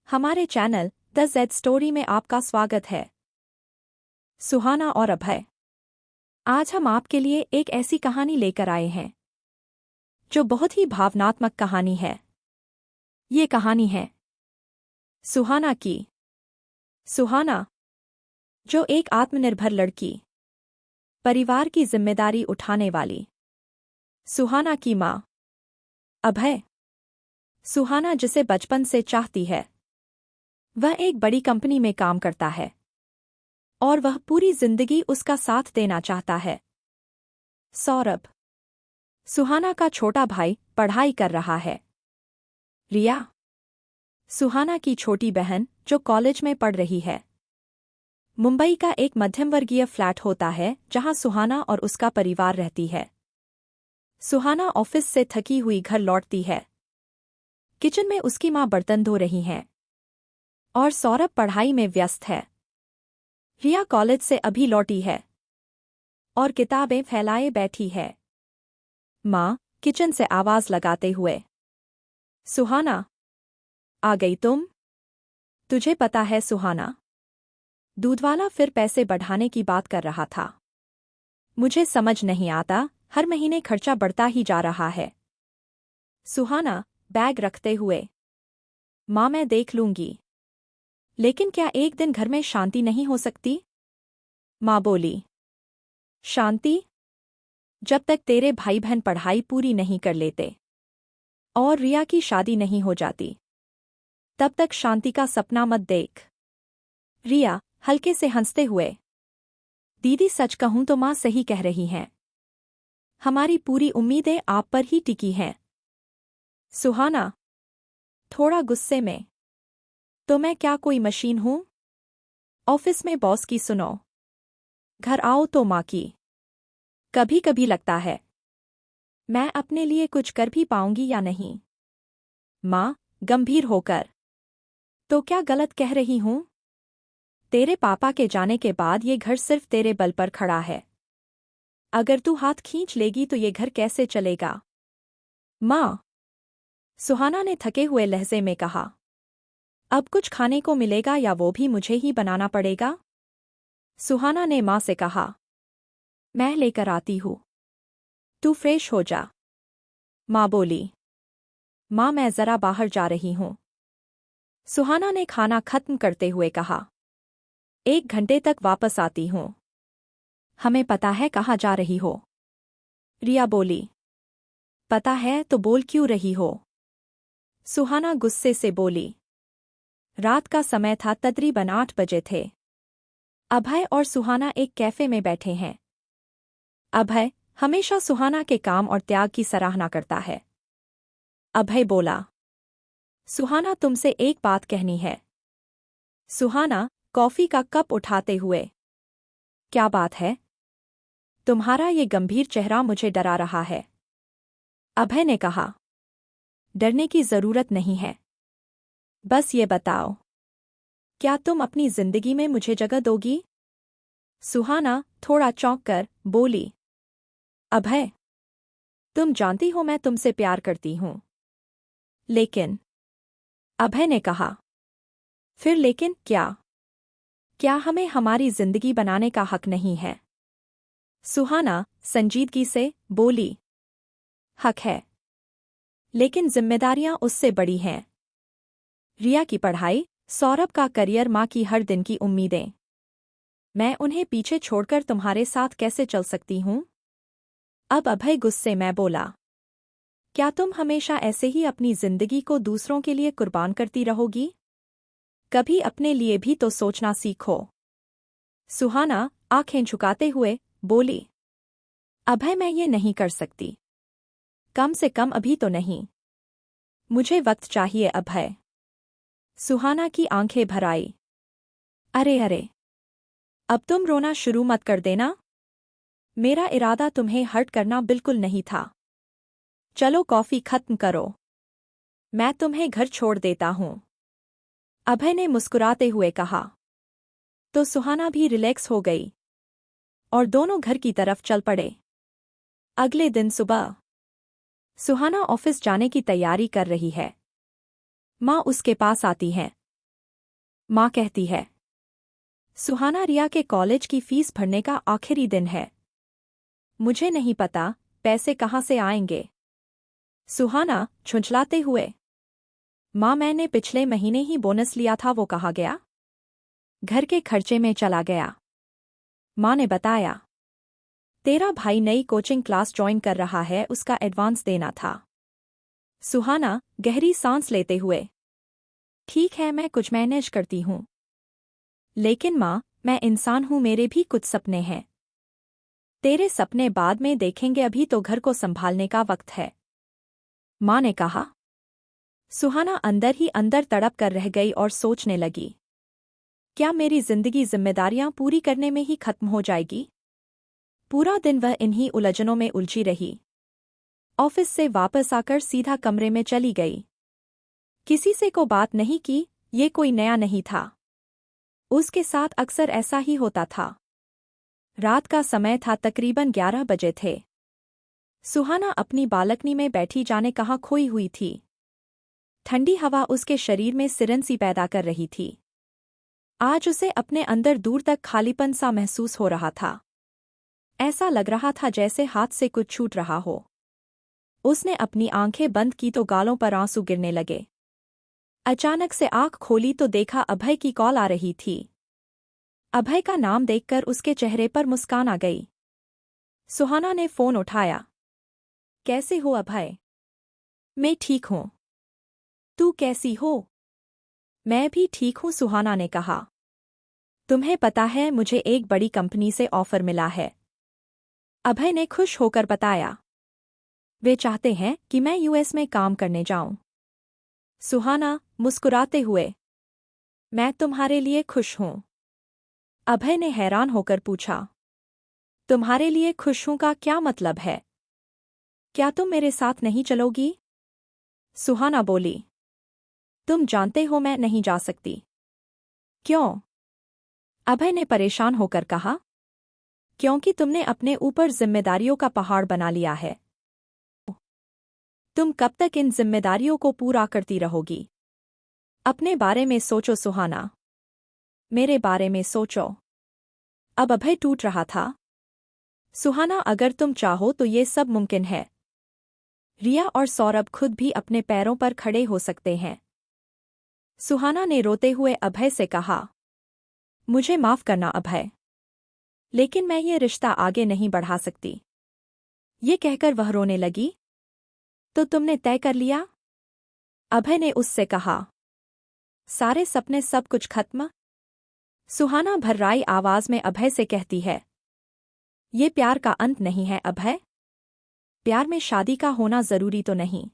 हमारे channel the Z story में आपका स्वागत है। सुहाना और अभय, आज हम आपके लिए एक ऐसी कहानी लेकर आए हैं जो बहुत ही भावनात्मक कहानी है। ये कहानी है सुहाना की। सुहाना, जो एक आत्मनिर्भर लड़की, परिवार की जिम्मेदारी उठाने वाली। सुहाना की माँ। अभय, सुहाना जिसे बचपन से चाहती है। वह एक बड़ी कंपनी में काम करता है और वह पूरी जिंदगी उसका साथ देना चाहता है। सौरभ, सुहाना का छोटा भाई, पढ़ाई कर रहा है। रिया, सुहाना की छोटी बहन जो कॉलेज में पढ़ रही है। मुंबई का एक मध्यम वर्गीय फ्लैट होता है जहां सुहाना और उसका परिवार रहती है। सुहाना ऑफिस से थकी हुई घर लौटती है। किचन में उसकी मां बर्तन धो रही हैं और सौरभ पढ़ाई में व्यस्त है। रिया कॉलेज से अभी लौटी है और किताबें फैलाए बैठी है। मां किचन से आवाज लगाते हुए, सुहाना, आ गई तुम? तुझे पता है सुहाना, दूधवाला फिर पैसे बढ़ाने की बात कर रहा था। मुझे समझ नहीं आता, हर महीने खर्चा बढ़ता ही जा रहा है। सुहाना बैग रखते हुए, मां मैं देख लूंगी, लेकिन क्या एक दिन घर में शांति नहीं हो सकती? मां बोली, शांति? जब तक तेरे भाई बहन पढ़ाई पूरी नहीं कर लेते और रिया की शादी नहीं हो जाती, तब तक शांति का सपना मत देख। रिया हल्के से हंसते हुए, दीदी सच कहूं तो मां सही कह रही हैं। हमारी पूरी उम्मीदें आप पर ही टिकी हैं। सुहाना थोड़ा गुस्से में, तो मैं क्या कोई मशीन हूं? ऑफिस में बॉस की सुनो, घर आओ तो मां की। कभी कभी लगता है मैं अपने लिए कुछ कर भी पाऊंगी या नहीं। मां गंभीर होकर, तो क्या गलत कह रही हूं? तेरे पापा के जाने के बाद ये घर सिर्फ तेरे बल पर खड़ा है। अगर तू हाथ खींच लेगी तो ये घर कैसे चलेगा? मां, सुहाना ने थके हुए लहजे में कहा, अब कुछ खाने को मिलेगा या वो भी मुझे ही बनाना पड़ेगा? सुहाना ने मां से कहा, मैं लेकर आती हूं, तू फ्रेश हो जा। मां बोली, मां मैं जरा बाहर जा रही हूं। सुहाना ने खाना खत्म करते हुए कहा, 1 घंटे तक वापस आती हूं। हमें पता है कहाँ जा रही हो। रिया बोली, पता है तो बोल क्यों रही हो? सुहाना गुस्से से बोली, रात का समय था, तकरीबन 8 बजे थे। अभय और सुहाना एक कैफे में बैठे हैं। अभय हमेशा सुहाना के काम और त्याग की सराहना करता है। अभय बोला, सुहाना तुमसे एक बात कहनी है। सुहाना कॉफी का कप उठाते हुए, क्या बात है? तुम्हारा ये गंभीर चेहरा मुझे डरा रहा है। अभय ने कहा, डरने की जरूरत नहीं है, बस ये बताओ, क्या तुम अपनी जिंदगी में मुझे जगह दोगी? सुहाना थोड़ा चौंक कर बोली, अभय, तुम जानती हो मैं तुमसे प्यार करती हूं। लेकिन, अभय ने कहा, फिर लेकिन क्या? क्या हमें हमारी जिंदगी बनाने का हक नहीं है? सुहाना संजीदगी से बोली, हक है, लेकिन जिम्मेदारियां उससे बड़ी हैं। रिया की पढ़ाई, सौरभ का करियर, मां की हर दिन की उम्मीदें। मैं उन्हें पीछे छोड़कर तुम्हारे साथ कैसे चल सकती हूं? अब अभय गुस्से में बोला, क्या तुम हमेशा ऐसे ही अपनी जिंदगी को दूसरों के लिए कुर्बान करती रहोगी? कभी अपने लिए भी तो सोचना सीखो। सुहाना आंखें झुकाते हुए बोली, अभय मैं ये नहीं कर सकती, कम से कम अभी तो नहीं। मुझे वक्त चाहिए अभय। सुहाना की आंखें भर आई, अरे अरे, अब तुम रोना शुरू मत कर देना। मेरा इरादा तुम्हें हर्ट करना बिल्कुल नहीं था। चलो कॉफी खत्म करो, मैं तुम्हें घर छोड़ देता हूं। अभय ने मुस्कुराते हुए कहा। तो सुहाना भी रिलैक्स हो गई और दोनों घर की तरफ चल पड़े। अगले दिन सुबह सुहाना ऑफिस जाने की तैयारी कर रही है। मां उसके पास आती हैं। माँ कहती है, सुहाना, रिया के कॉलेज की फीस भरने का आखिरी दिन है। मुझे नहीं पता पैसे कहाँ से आएंगे। सुहाना झुंझलाते हुए, माँ, मैंने पिछले महीने ही बोनस लिया था, वो कहाँ गया? घर के खर्चे में चला गया। माँ ने बताया, तेरा भाई नई कोचिंग क्लास ज्वाइन कर रहा है, उसका एडवांस देना था। सुहाना गहरी सांस लेते हुए, ठीक है, मैं कुछ मैनेज करती हूँ। लेकिन माँ, मैं इंसान हूँ, मेरे भी कुछ सपने हैं। तेरे सपने बाद में देखेंगे, अभी तो घर को संभालने का वक्त है, माँ ने कहा। सुहाना अंदर ही अंदर तड़प कर रह गई और सोचने लगी, क्या मेरी जिंदगी जिम्मेदारियां पूरी करने में ही खत्म हो जाएगी? पूरा दिन वह इन्हीं उलझनों में उलझी रही। ऑफिस से वापस आकर सीधा कमरे में चली गई। किसी से को बात नहीं की, ये कोई नया नहीं था। उसके साथ अक्सर ऐसा ही होता था। रात का समय था, तकरीबन 11 बजे थे। सुहाना अपनी बालकनी में बैठी जाने कहाँ खोई हुई थी। ठंडी हवा उसके शरीर में सिरन सी पैदा कर रही थी। आज उसे अपने अंदर दूर तक खालीपन सा महसूस हो रहा था। ऐसा लग रहा था जैसे हाथ से कुछ छूट रहा हो। उसने अपनी आंखें बंद की तो गालों पर आंसू गिरने लगे। अचानक से आंख खोली तो देखा अभय की कॉल आ रही थी। अभय का नाम देखकर उसके चेहरे पर मुस्कान आ गई। सुहाना ने फोन उठाया। कैसे हो अभय? मैं ठीक हूँ। तू कैसी हो? मैं भी ठीक हूँ, सुहाना ने कहा। तुम्हें पता है, मुझे एक बड़ी कंपनी से ऑफर मिला है, अभय ने खुश होकर बताया। वे चाहते हैं कि मैं यूएस में काम करने जाऊं। सुहाना मुस्कुराते हुए, मैं तुम्हारे लिए खुश हूं। अभय ने हैरान होकर पूछा, तुम्हारे लिए खुश हूं का क्या मतलब है? क्या तुम मेरे साथ नहीं चलोगी? सुहाना बोली, तुम जानते हो मैं नहीं जा सकती। क्यों? अभय ने परेशान होकर कहा। क्योंकि तुमने अपने ऊपर जिम्मेदारियों का पहाड़ बना लिया है। तुम कब तक इन जिम्मेदारियों को पूरा करती रहोगी? अपने बारे में सोचो सुहाना। मेरे बारे में सोचो। अब अभय टूट रहा था। सुहाना, अगर तुम चाहो तो ये सब मुमकिन है। रिया और सौरभ खुद भी अपने पैरों पर खड़े हो सकते हैं। सुहाना ने रोते हुए अभय से कहा, मुझे माफ करना अभय, लेकिन मैं ये रिश्ता आगे नहीं बढ़ा सकती। ये कहकर वह रोने लगी। तो तुमने तय कर लिया? अभय ने उससे कहा। सारे सपने, सब कुछ खत्म? सुहाना भर्राई आवाज में अभय से कहती है। ये प्यार का अंत नहीं है अभय। प्यार में शादी का होना जरूरी तो नहीं।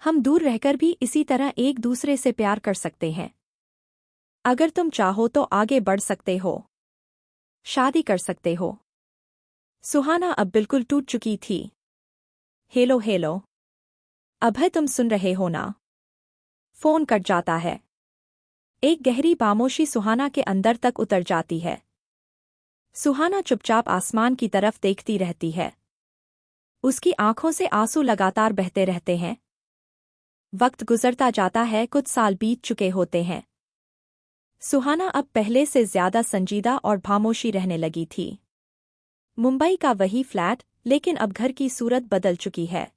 हम दूर रहकर भी इसी तरह एक दूसरे से प्यार कर सकते हैं। अगर तुम चाहो तो आगे बढ़ सकते हो, शादी कर सकते हो। सुहाना अब बिल्कुल टूट चुकी थी। हेलो हेलो अभय, तुम सुन रहे हो ना? फोन कट जाता है। एक गहरी खामोशी सुहाना के अंदर तक उतर जाती है। सुहाना चुपचाप आसमान की तरफ देखती रहती है। उसकी आंखों से आंसू लगातार बहते रहते हैं। वक्त गुजरता जाता है, कुछ साल बीत चुके होते हैं। सुहाना अब पहले से ज्यादा संजीदा और खामोशी रहने लगी थी। मुंबई का वही फ्लैट, लेकिन अब घर की सूरत बदल चुकी है।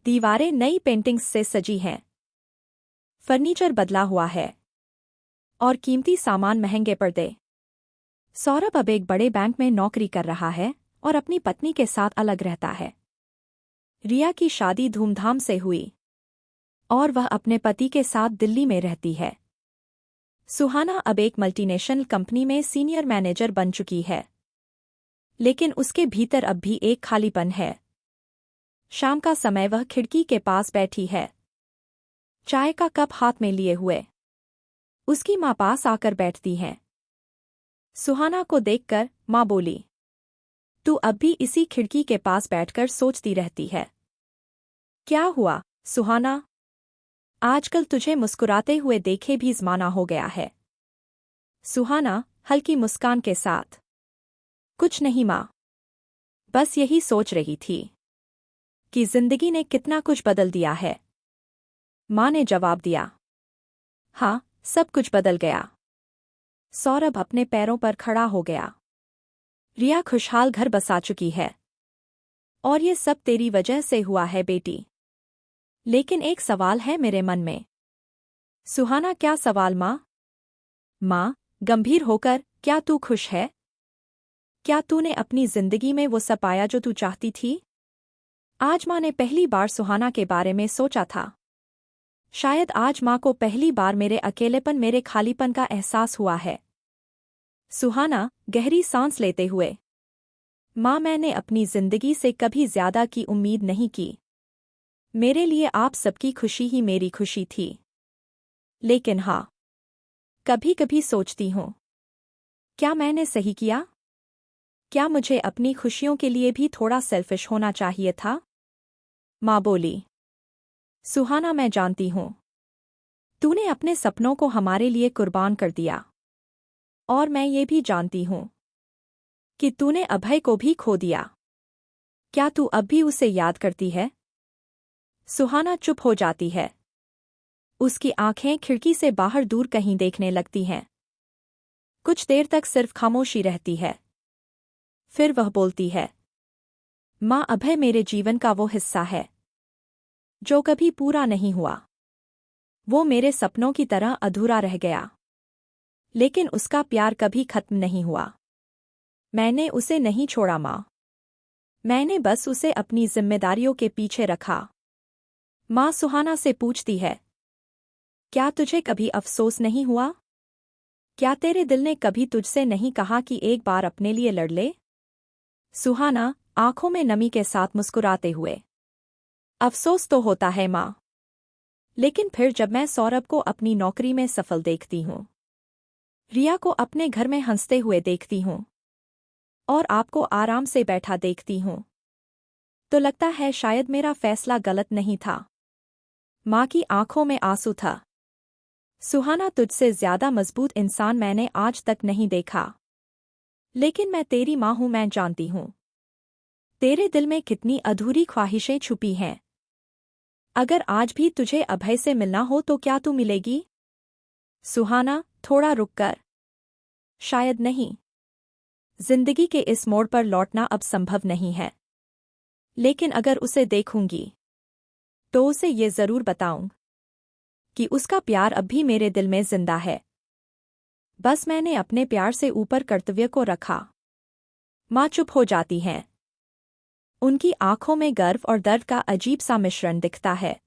दीवारें नई पेंटिंग्स से सजी हैं। फर्नीचर बदला हुआ है और कीमती सामान महंगे पर्दे। सौरभ अब एक बड़े बैंक में नौकरी कर रहा है और अपनी पत्नी के साथ अलग रहता है। रिया की शादी धूमधाम से हुई और वह अपने पति के साथ दिल्ली में रहती है। सुहाना अब एक मल्टीनेशनल कंपनी में सीनियर मैनेजर बन चुकी है, लेकिन उसके भीतर अब भी एक खालीपन है। शाम का समय वह खिड़की के पास बैठी है, चाय का कप हाथ में लिए हुए। उसकी माँ पास आकर बैठती हैं। सुहाना को देखकर माँ बोली, तू अब भी इसी खिड़की के पास बैठकर सोचती रहती है। क्या हुआ सुहाना? आजकल तुझे मुस्कुराते हुए देखे भी ज़माना हो गया है। सुहाना हल्की मुस्कान के साथ, कुछ नहीं माँ, बस यही सोच रही थी कि जिंदगी ने कितना कुछ बदल दिया है। माँ ने जवाब दिया। हाँ, सब कुछ बदल गया। सौरभ अपने पैरों पर खड़ा हो गया। रिया खुशहाल घर बसा चुकी है। और ये सब तेरी वजह से हुआ है बेटी। लेकिन एक सवाल है मेरे मन में। सुहाना, क्या सवाल माँ? माँ, गंभीर होकर, क्या तू खुश है? क्या तूने अपनी जिंदगी में वो सब पाया जो तू चाहती थी? आज माँ ने पहली बार सुहाना के बारे में सोचा था। शायद आज माँ को पहली बार मेरे अकेलेपन, मेरे खालीपन का एहसास हुआ है। सुहाना गहरी सांस लेते हुए, माँ, मैंने अपनी जिंदगी से कभी ज्यादा की उम्मीद नहीं की। मेरे लिए आप सबकी खुशी ही मेरी खुशी थी। लेकिन हाँ, कभी कभी सोचती हूँ, क्या मैंने सही किया? क्या मुझे अपनी खुशियों के लिए भी थोड़ा सेल्फिश होना चाहिए था? माँ बोली, सुहाना, मैं जानती हूँ तूने अपने सपनों को हमारे लिए कुर्बान कर दिया। और मैं ये भी जानती हूँ कि तूने अभय को भी खो दिया। क्या तू अब भी उसे याद करती है? सुहाना चुप हो जाती है। उसकी आंखें खिड़की से बाहर दूर कहीं देखने लगती हैं। कुछ देर तक सिर्फ खामोशी रहती है। फिर वह बोलती है, माँ, अभय मेरे जीवन का वो हिस्सा है जो कभी पूरा नहीं हुआ। वो मेरे सपनों की तरह अधूरा रह गया। लेकिन उसका प्यार कभी खत्म नहीं हुआ। मैंने उसे नहीं छोड़ा माँ। मैंने बस उसे अपनी जिम्मेदारियों के पीछे रखा। माँ सुहाना से पूछती है, क्या तुझे कभी अफसोस नहीं हुआ? क्या तेरे दिल ने कभी तुझसे नहीं कहा कि एक बार अपने लिए लड़ ले? सुहाना आंखों में नमी के साथ मुस्कुराते हुए, अफसोस तो होता है माँ। लेकिन फिर जब मैं सौरभ को अपनी नौकरी में सफल देखती हूँ, रिया को अपने घर में हंसते हुए देखती हूँ और आपको आराम से बैठा देखती हूँ, तो लगता है शायद मेरा फैसला गलत नहीं था। माँ की आंखों में आंसू था। सुहाना, तुझसे ज्यादा मजबूत इंसान मैंने आज तक नहीं देखा। लेकिन मैं तेरी माँ हूँ, मैं जानती हूँ तेरे दिल में कितनी अधूरी ख्वाहिशें छुपी हैं। अगर आज भी तुझे अभय से मिलना हो तो क्या तू मिलेगी? सुहाना थोड़ा रुककर, शायद नहीं। जिंदगी के इस मोड़ पर लौटना अब संभव नहीं है। लेकिन अगर उसे देखूंगी तो उसे ये जरूर बताऊं कि उसका प्यार अब भी मेरे दिल में जिंदा है। बस मैंने अपने प्यार से ऊपर कर्तव्य को रखा। माँ चुप हो जाती हैं। उनकी आंखों में गर्व और दर्द का अजीब सा मिश्रण दिखता है।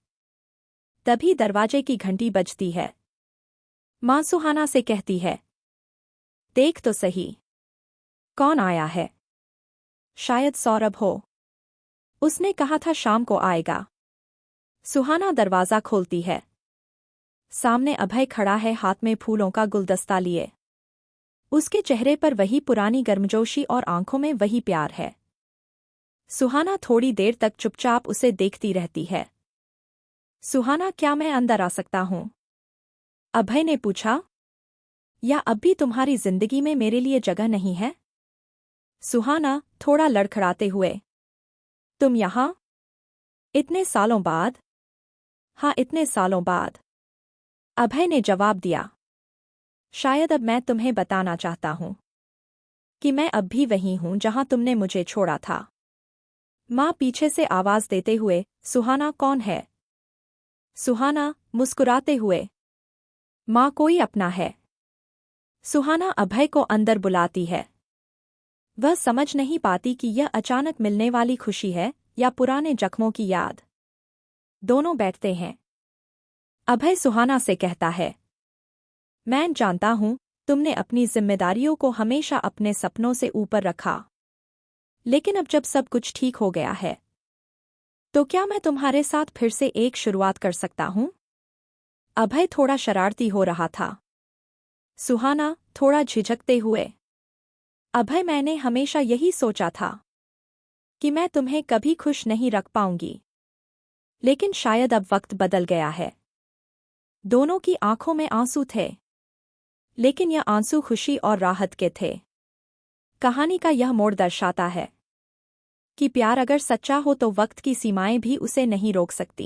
तभी दरवाजे की घंटी बजती है। माँ सुहाना से कहती है, देख तो सही, कौन आया है? शायद सौरभ हो। उसने कहा था शाम को आएगा। सुहाना दरवाजा खोलती है। सामने अभय खड़ा है, हाथ में फूलों का गुलदस्ता लिए। उसके चेहरे पर वही पुरानी गर्मजोशी और आंखों में वही प्यार है। सुहाना थोड़ी देर तक चुपचाप उसे देखती रहती है। सुहाना, क्या मैं अंदर आ सकता हूँ? अभय ने पूछा। या अब भी तुम्हारी जिंदगी में मेरे लिए जगह नहीं है? सुहाना थोड़ा लड़खड़ाते हुए, तुम यहाँ? इतने सालों बाद? हाँ, इतने सालों बाद, अभय ने जवाब दिया। शायद अब मैं तुम्हें बताना चाहता हूँ कि मैं अब भी वही हूँ जहाँ तुमने मुझे छोड़ा था। माँ पीछे से आवाज देते हुए, सुहाना कौन है? सुहाना मुस्कुराते हुए, माँ कोई अपना है। सुहाना अभय को अंदर बुलाती है। वह समझ नहीं पाती कि यह अचानक मिलने वाली खुशी है या पुराने जख्मों की याद। दोनों बैठते हैं। अभय सुहाना से कहता है, मैं जानता हूँ तुमने अपनी जिम्मेदारियों को हमेशा अपने सपनों से ऊपर रखा। लेकिन अब जब सब कुछ ठीक हो गया है, तो क्या मैं तुम्हारे साथ फिर से एक शुरुआत कर सकता हूँ? अभय थोड़ा शरारती हो रहा था। सुहाना थोड़ा झिझकते हुए, अभय, मैंने हमेशा यही सोचा था कि मैं तुम्हें कभी खुश नहीं रख पाऊंगी। लेकिन शायद अब वक्त बदल गया है। दोनों की आंखों में आंसू थे, लेकिन यह आंसू खुशी और राहत के थे। कहानी का यह मोड़ दर्शाता है कि प्यार अगर सच्चा हो तो वक्त की सीमाएं भी उसे नहीं रोक सकती।